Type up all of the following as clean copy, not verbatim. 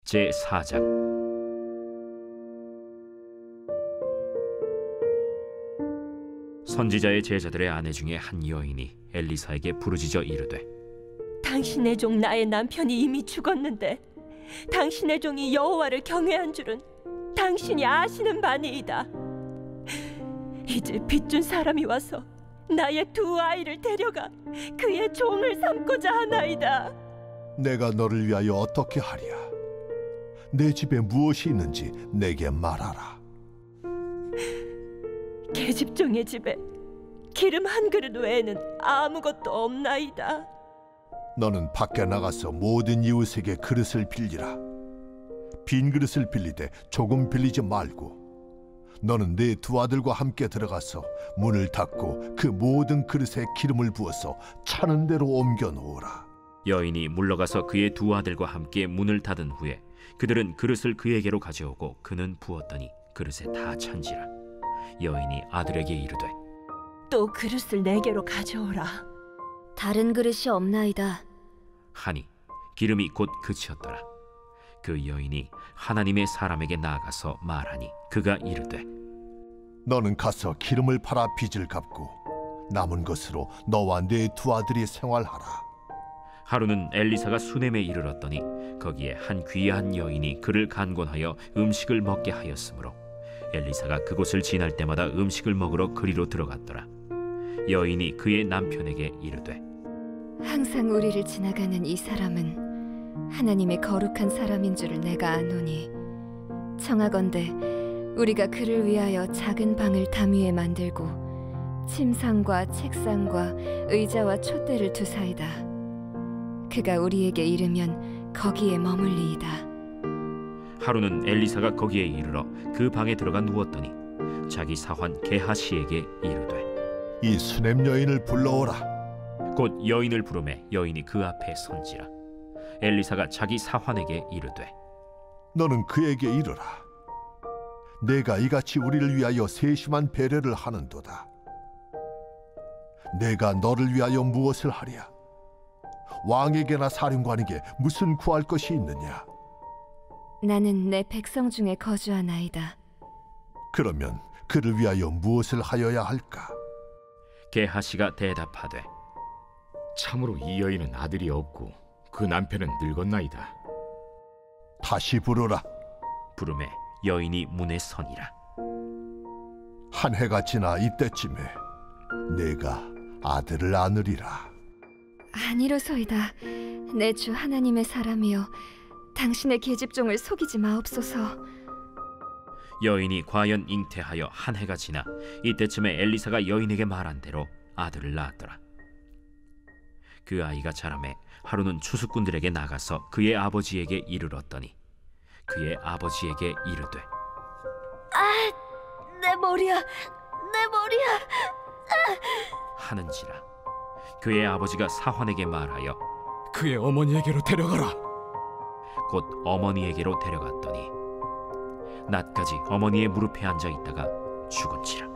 제4장. 선지자의 제자들의 아내 중에 한 여인이 엘리사에게 부르짖어 이르되, 당신의 종 나의 남편이 이미 죽었는데 당신의 종이 여호와를 경외한 줄은 당신이 아시는 바니이다. 이제 빚준 사람이 와서 나의 두 아이를 데려가 그의 종을 삼고자 하나이다. 내가 너를 위하여 어떻게 하랴? 내 집에 무엇이 있는지 내게 말하라. 계집종의 집에 기름 한 그릇 외에는 아무것도 없나이다. 너는 밖에 나가서 모든 이웃에게 그릇을 빌리라. 빈 그릇을 빌리되 조금 빌리지 말고, 너는 네 두 아들과 함께 들어가서 문을 닫고 그 모든 그릇에 기름을 부어서 차는 대로 옮겨 놓으라. 여인이 물러가서 그의 두 아들과 함께 문을 닫은 후에 그들은 그릇을 그에게로 가져오고 그는 부었더니 그릇에 다 찬지라. 여인이 아들에게 이르되, 또 그릇을 내게로 가져오라. 다른 그릇이 없나이다 하니 기름이 곧 그치었더라. 그 여인이 하나님의 사람에게 나아가서 말하니 그가 이르되, 너는 가서 기름을 팔아 빚을 갚고 남은 것으로 너와 네 두 아들이 생활하라. 하루는 엘리사가 수넴에 이르렀더니 거기에 한 귀한 여인이 그를 간곤하여 음식을 먹게 하였으므로 엘리사가 그곳을 지날 때마다 음식을 먹으러 그리로 들어갔더라. 여인이 그의 남편에게 이르되, 항상 우리를 지나가는 이 사람은 하나님의 거룩한 사람인 줄을 내가 아노니, 청하건대 우리가 그를 위하여 작은 방을 담 위에 만들고 침상과 책상과 의자와 촛대를 두사이다. 그가 우리에게 이르면 거기에 머물리이다. 하루는 엘리사가 거기에 이르러 그 방에 들어가 누웠더니 자기 사환 게하시에게 이르되, 이 수넴 여인을 불러오라. 곧 여인을 부르매 여인이 그 앞에 선지라. 엘리사가 자기 사환에게 이르되, 너는 그에게 이르라. 내가 이같이 우리를 위하여 세심한 배려를 하는도다. 내가 너를 위하여 무엇을 하랴? 왕에게나 사령관에게 무슨 구할 것이 있느냐? 나는 내 백성 중에 거주하나이다. 그러면 그를 위하여 무엇을 하여야 할까? 게하시가 대답하되, 참으로 이 여인은 아들이 없고 그 남편은 늙었나이다. 다시 부르라. 부르매 여인이 문에 서니라. 한 해가 지나 이때쯤에 내가 아들을 안으리라. 아니로소이다. 내 주 하나님의 사람이여, 당신의 계집종을 속이지 마옵소서. 여인이 과연 잉태하여 한 해가 지나 이때쯤에 엘리사가 여인에게 말한 대로 아들을 낳았더라. 그 아이가 자라매 하루는 추수꾼들에게 나가서 그의 아버지에게 이르렀더니 그의 아버지에게 이르되, 내 머리야, 내 머리야. 하는지라. 그의 아버지가 사환에게 말하여 그의 어머니에게로 데려가라. 곧 어머니에게로 데려갔더니 낮까지 어머니의 무릎에 앉아 있다가 죽은지라.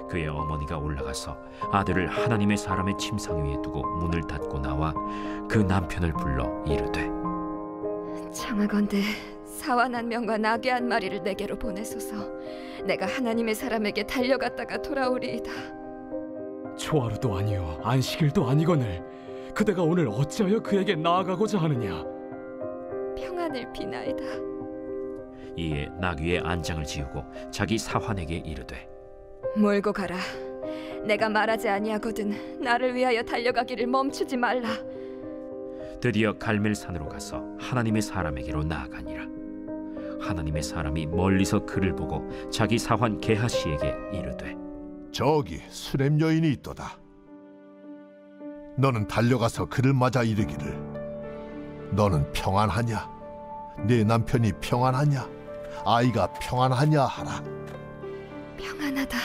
그의 어머니가 올라가서 아들을 하나님의 사람의 침상 위에 두고 문을 닫고 나와 그 남편을 불러 이르되, 청하건대 사완 한 명과 나귀 한 마리를 내게로 보내소서. 내가 하나님의 사람에게 달려갔다가 돌아오리이다. 초하루도 아니요 안식일도 아니거늘 그대가 오늘 어찌하여 그에게 나아가고자 하느냐? 평안을 비나이다. 이에 나귀의 안장을 지우고 자기 사환에게 이르되, 몰고 가라. 내가 말하지 아니하거든 나를 위하여 달려가기를 멈추지 말라. 드디어 갈멜산으로 가서 하나님의 사람에게로 나아가니라. 하나님의 사람이 멀리서 그를 보고 자기 사환 게하시에게 이르되, 저기 수넴 여인이 있도다. 너는 달려가서 그를 맞아 이르기를, 너는 평안하냐? 네 남편이 평안하냐? 아이가 평안하냐 하라. 평안하다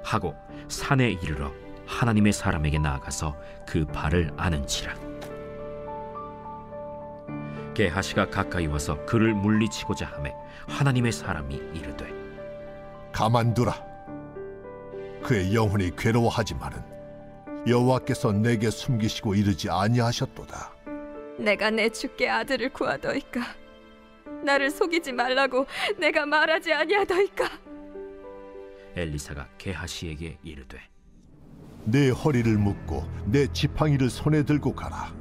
하고 산에 이르러 하나님의 사람에게 나아가서 그 발을 아는지라. 게하시가 가까이 와서 그를 물리치고자 하매 하나님의 사람이 이르되, 가만두라. 그의 영혼이 괴로워하지만은 여호와께서 내게 숨기시고 이르지 아니하셨도다. 내가 내 주께 아들을 구하더이까? 나를 속이지 말라고 내가 말하지 아니하더이까? 엘리사가 게하시에게 이르되 내 허리를 묶고 내 지팡이를 손에 들고 가라.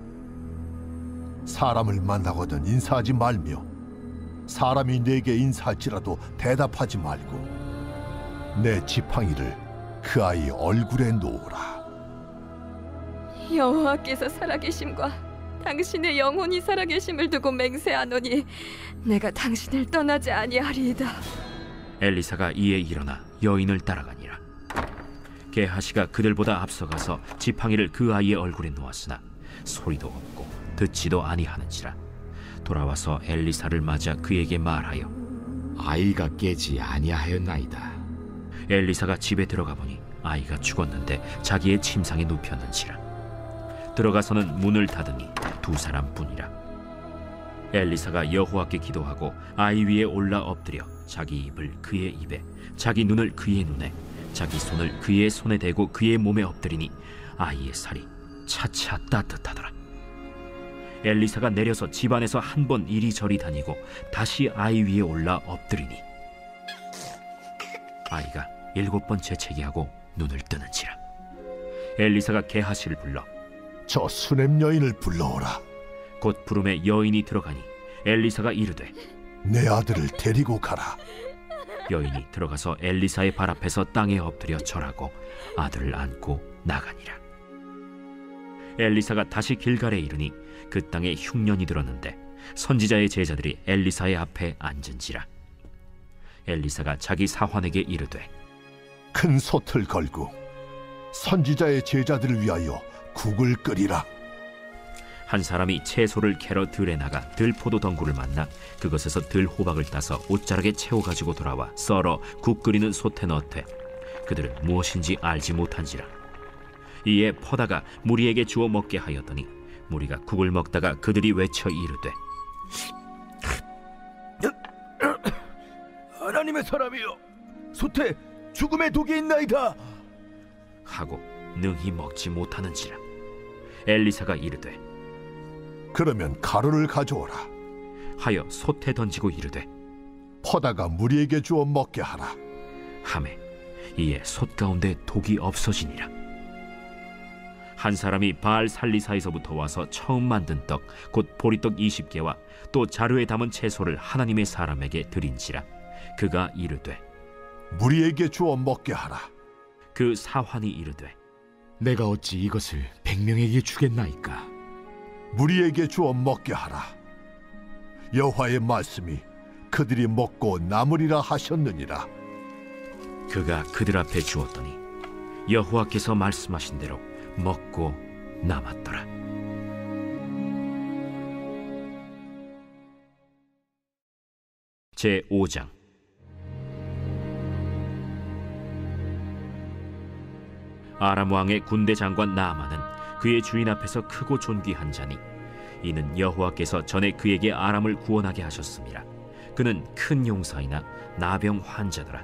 사람을 만나거든 인사하지 말며 사람이 내게 인사할지라도 대답하지 말고 내 지팡이를 그 아이 얼굴에 놓으라. 여호와께서 살아계심과 당신의 영혼이 살아계심을 두고 맹세하노니 내가 당신을 떠나지 아니하리이다. 엘리사가 이에 일어나 여인을 따라가니라. 게하시가 그들보다 앞서가서 지팡이를 그 아이의 얼굴에 놓았으나 소리도 없고 듣지도 아니하는지라. 돌아와서 엘리사를 맞아 그에게 말하여 아이가 깨지 아니하였나이다. 엘리사가 집에 들어가 보니 아이가 죽었는데 자기의 침상에 눕혔는지라. 들어가서는 문을 닫으니 두 사람뿐이라. 엘리사가 여호와께 기도하고 아이 위에 올라 엎드려 자기 입을 그의 입에 자기 눈을 그의 눈에 자기 손을 그의 손에 대고 그의 몸에 엎드리니 아이의 살이 차차 따뜻하더라. 엘리사가 내려서 집안에서 한 번 이리저리 다니고 다시 아이 위에 올라 엎드리니 아이가 7번 재채기하고 눈을 뜨는지라. 엘리사가 게하시를 불러 저 수냄 여인을 불러오라. 곧 부름에 여인이 들어가니 엘리사가 이르되 내 아들을 데리고 가라. 여인이 들어가서 엘리사의 발 앞에서 땅에 엎드려 절하고 아들을 안고 나가니라. 엘리사가 다시 길갈에 이르니 그 땅에 흉년이 들었는데 선지자의 제자들이 엘리사의 앞에 앉은지라. 엘리사가 자기 사환에게 이르되 큰 솥을 걸고 선지자의 제자들을 위하여 국을 끓이라. 한 사람이 채소를 캐러 들에 나가 들포도 덩굴을 만나 그것에서 들호박을 따서 옷자락에 채워가지고 돌아와 썰어 국 끓이는 솥에 넣되 그들은 무엇인지 알지 못한지라. 이에 퍼다가 무리에게 주어 먹게 하였더니 무리가 국을 먹다가 그들이 외쳐 이르되 하나님의 사람이여, 솥에 죽음의 독이 있나이다 하고 능히 먹지 못하는지라. 엘리사가 이르되 그러면 가루를 가져오라. 하여 솥에 던지고 이르되 퍼다가 무리에게 주어 먹게 하라. 하매 이에 솥 가운데 독이 없어지니라. 한 사람이 바알 살리사에서부터 와서 처음 만든 떡 곧 보리떡 20개와 또 자루에 담은 채소를 하나님의 사람에게 드린지라. 그가 이르되 무리에게 주어 먹게 하라. 그 사환이 이르되 내가 어찌 이것을 100명에게 주겠나이까? 무리에게 주어 먹게 하라. 여호와의 말씀이 그들이 먹고 남으리라 하셨느니라. 그가 그들 앞에 주었더니 여호와께서 말씀하신 대로 먹고 남았더라. 제5장. 아람 왕의 군대 장관 나아만은 그의 주인 앞에서 크고 존귀한 자니 이는 여호와께서 전에 그에게 아람을 구원하게 하셨습니다. 그는 큰 용사이나 나병 환자더라.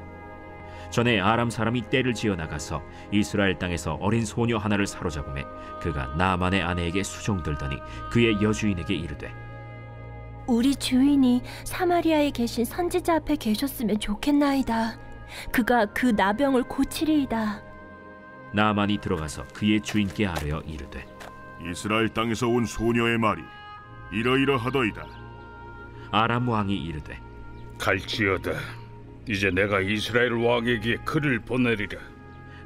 전에 아람 사람이 떼를 지어 나가서 이스라엘 땅에서 어린 소녀 하나를 사로잡음에 그가 나아만의 아내에게 수종들더니 그의 여주인에게 이르되 우리 주인이 사마리아에 계신 선지자 앞에 계셨으면 좋겠나이다. 그가 그 나병을 고치리이다. 나아만이 들어가서 그의 주인께 아뢰어 이르되 이스라엘 땅에서 온 소녀의 말이 이러이러하더이다. 아람 왕이 이르되 갈지어다. 이제 내가 이스라엘 왕에게 글을 보내리라.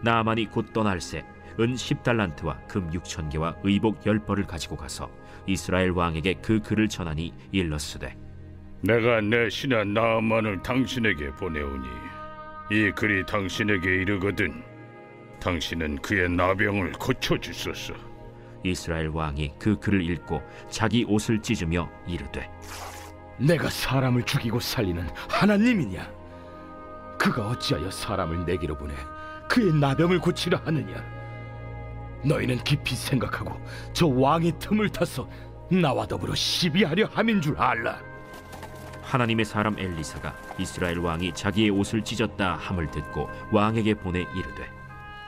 나아만이 곧 떠날새 은 10달란트와 금 6,000개와 의복 10벌을 가지고 가서 이스라엘 왕에게 그 글을 전하니 일렀으되 내가 내 신하 나아만을 당신에게 보내오니 이 글이 당신에게 이르거든 당신은 그의 나병을 고쳐주소서. 이스라엘 왕이 그 글을 읽고 자기 옷을 찢으며 이르되 내가 사람을 죽이고 살리는 하나님이냐? 그가 어찌하여 사람을 내게로 보내 그의 나병을 고치려 하느냐? 너희는 깊이 생각하고 저 왕의 틈을 타서 나와 더불어 시비하려 함인 줄 알라. 하나님의 사람 엘리사가 이스라엘 왕이 자기의 옷을 찢었다 함을 듣고 왕에게 보내 이르되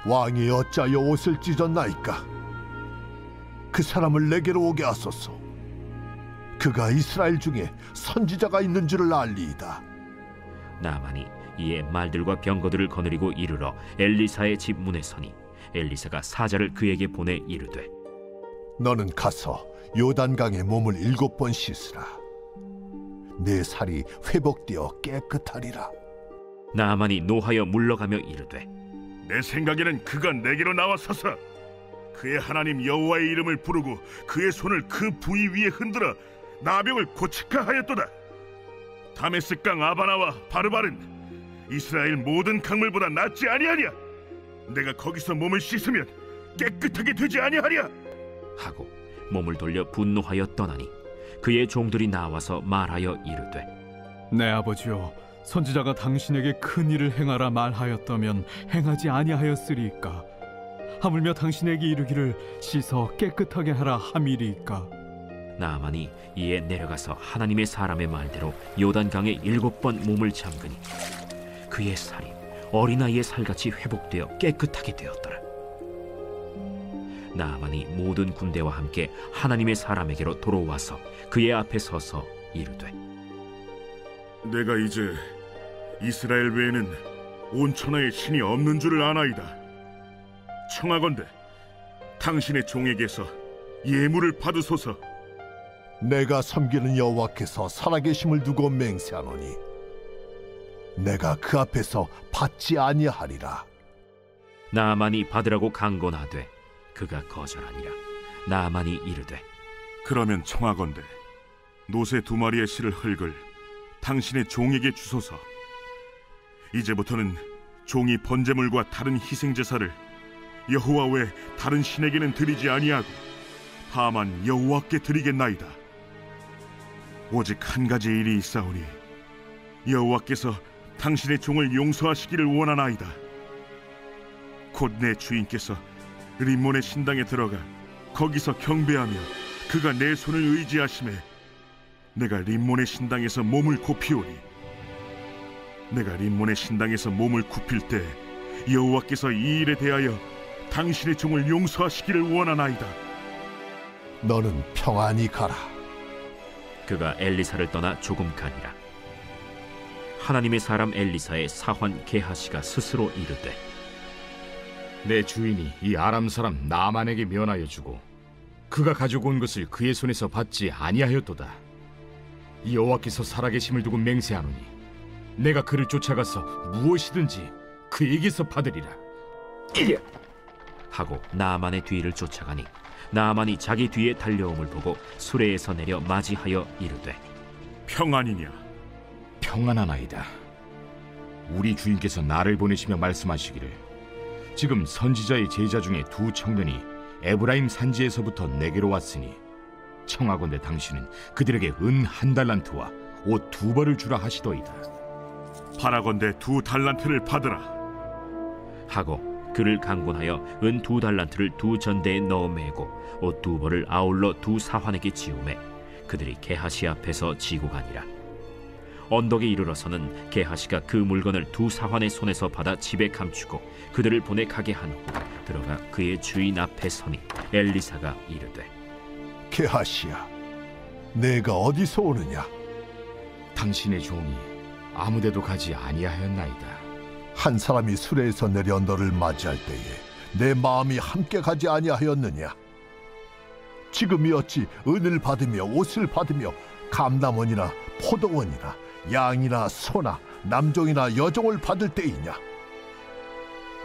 왕이 어찌하여 옷을 찢었나이까? 그 사람을 내게로 오게 하소서. 그가 이스라엘 중에 선지자가 있는 줄을 알리이다. 나아만이 이에 말들과 병거들을 거느리고 이르러 엘리사의 집 문에 서니 엘리사가 사자를 그에게 보내 이르되 너는 가서 요단강에 몸을 7번 씻으라. 내 살이 회복되어 깨끗하리라. 나아만이 노하여 물러가며 이르되 내 생각에는 그가 내게로 나와서서 그의 하나님 여호와의 이름을 부르고 그의 손을 그 부위 위에 흔들어 나병을 고칠까 하였도다. 다메스강 아바나와 바르바른 이스라엘 모든 강물보다 낫지 아니하냐? 내가 거기서 몸을 씻으면 깨끗하게 되지 아니하랴? 하고 몸을 돌려 분노하여 떠나니 그의 종들이 나와서 말하여 이르되 내 아버지여, 선지자가 당신에게 큰 일을 행하라 말하였다면 행하지 아니하였으리이까? 하물며 당신에게 이르기를 씻어 깨끗하게 하라 함이리이까? 나아만이 이에 내려가서 하나님의 사람의 말대로 요단강에 7번 몸을 잠그니 그의 살이 어린아이의 살같이 회복되어 깨끗하게 되었더라. 나아만이 모든 군대와 함께 하나님의 사람에게로 돌아와서 그의 앞에 서서 이르되 내가 이제 이스라엘 외에는 온 천하에 신이 없는 줄을 아나이다. 청하건대 당신의 종에게서 예물을 받으소서. 내가 섬기는 여호와께서 살아계심을 두고 맹세하노니 내가 그 앞에서 받지 아니하리라. 나아만이 받으라고 강권하되 그가 거절하니라. 나아만이 이르되 그러면 청하건대 노새 2마리의 실을 흙을 당신의 종에게 주소서. 이제부터는 종이 번제물과 다른 희생제사를 여호와 외 다른 신에게는 드리지 아니하고 다만 여호와께 드리겠나이다. 오직 한 가지 일이 있사오니 여호와께서 당신의 종을 용서하시기를 원하나이다. 곧 내 주인께서 림몬의 신당에 들어가 거기서 경배하며 그가 내 손을 의지하심에 내가 림몬의 신당에서 몸을 굽히오니 내가 림몬의 신당에서 몸을 굽힐 때 여호와께서 이 일에 대하여 당신의 종을 용서하시기를 원하나이다. 너는 평안히 가라. 그가 엘리사를 떠나 조금 가니라. 하나님의 사람 엘리사의 사환 게하시가 스스로 이르되 내 주인이 이 아람 사람 나아만에게 면하여 주고 그가 가지고 온 것을 그의 손에서 받지 아니하였도다. 이 여호와께서 살아계심을 두고 맹세하노니 내가 그를 쫓아가서 무엇이든지 그에게서 받으리라. 하고 나아만의 뒤를 쫓아가니 나아만이 자기 뒤에 달려옴을 보고 수레에서 내려 맞이하여 이르되 평안이냐? 평안하나이다. 우리 주인께서 나를 보내시며 말씀하시기를 지금 선지자의 제자 중에 2 청년이 에브라임 산지에서부터 내게로 왔으니 청하건대 당신은 그들에게 은 1달란트와 옷 2벌을 주라 하시더이다. 바라건대 2 달란트를 받으라. 하고 그를 강권하여 은 2달란트를 2 전대에 넣어 매고 옷 2벌을 아울러 2 사환에게 지우매 그들이 게하시 앞에서 지고 가니라. 언덕에 이르러서는 게하시가 그 물건을 2 사환의 손에서 받아 집에 감추고 그들을 보내 가게 한 후 들어가 그의 주인 앞에 서니 엘리사가 이르되 게하시야, 내가 어디서 오느냐? 당신의 종이 아무데도 가지 아니하였나이다. 한 사람이 수레에서 내려 너를 맞이할 때에 내 마음이 함께 가지 아니하였느냐? 지금이 어찌 은을 받으며 옷을 받으며 감남원이나 포도원이나 양이나 소나 남종이나 여종을 받을 때이냐?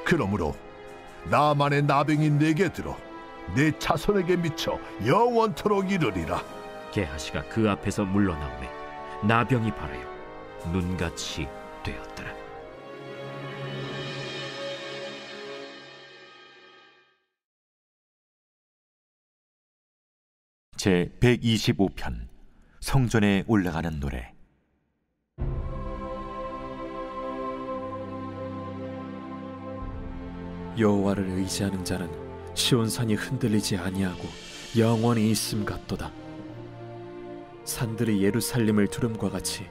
그러므로 나만의 나병이 내게 들어 내 자손에게 미쳐 영원토록 이르리라. 게하시가 그 앞에서 물러나오매 나병이 발하여 눈같이 되었더라. 제 125편 성전에 올라가는 노래. 여호와를 의지하는 자는 시온산이 흔들리지 아니하고 영원히 있음 같도다. 산들이 예루살렘을 두름과 같이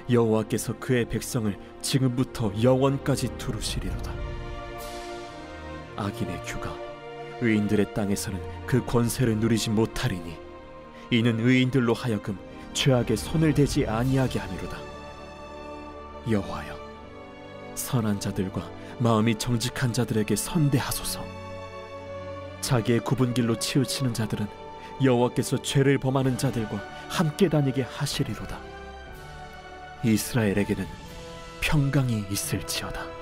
여호와께서 그의 백성을 지금부터 영원까지 두루시리로다. 악인의 규가 의인들의 땅에서는 그 권세를 누리지 못하리니 이는 의인들로 하여금 죄악에 손을 대지 아니하게 하미로다. 여호와여, 선한 자들과 마음이 정직한 자들에게 선대하소서. 자기의 굽은 길로 치우치는 자들은 여호와께서 죄를 범하는 자들과 함께 다니게 하시리로다. 이스라엘에게는 평강이 있을지어다.